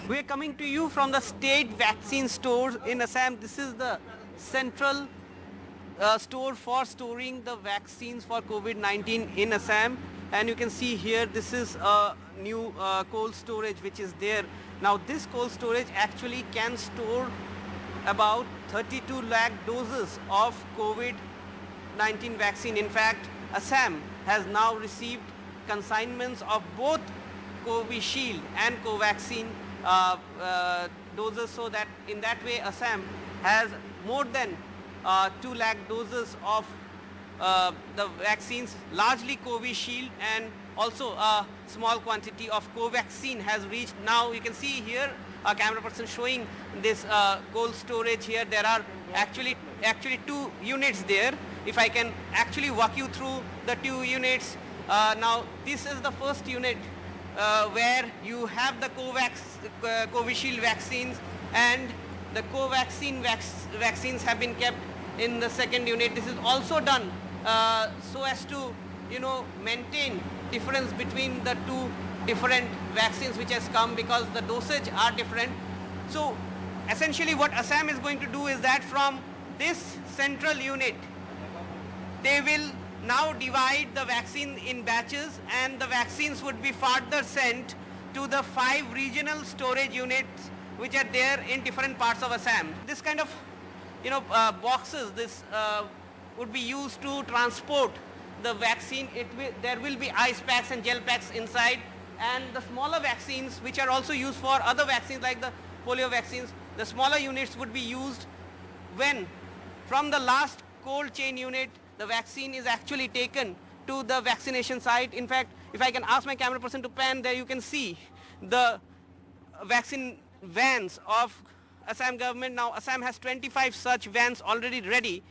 We are coming to you from the state vaccine store in Assam. This is the central store for storing the vaccines for COVID-19 in Assam. And you can see here this is a new cold storage which is there. Now this cold storage actually can store about 32 lakh doses of COVID-19 vaccine. In fact, Assam has now received consignments of both Covishield and Covaxin doses, so that in that way Assam has more than 2 lakh doses of the vaccines, largely Covishield, and also a small quantity of Covaxin has reached. Now you can see here a camera person showing this cold storage here. There are actually 2 units there. If I can actually walk you through the 2 units. Now this is the first unit where you have the Covishield vaccines, and the Covaxin vaccines have been kept in the second unit. This is also done so as to maintain difference between the 2 different vaccines which has come, because the dosage are different. So essentially what Assam is going to do is that from this central unit they will now divide the vaccine in batches, and the vaccines would be further sent to the 5 regional storage units which are there in different parts of Assam. This kind of boxes, this would be used to transport the vaccine. There will be ice packs and gel packs inside, and the smaller vaccines which are also used for other vaccines like the polio vaccines, the smaller units would be used when from the last cold chain unit the vaccine is actually taken to the vaccination site. In fact, if I can ask my camera person to pan, there you can see the vaccine vans of Assam government. Now Assam has 25 such vans already ready.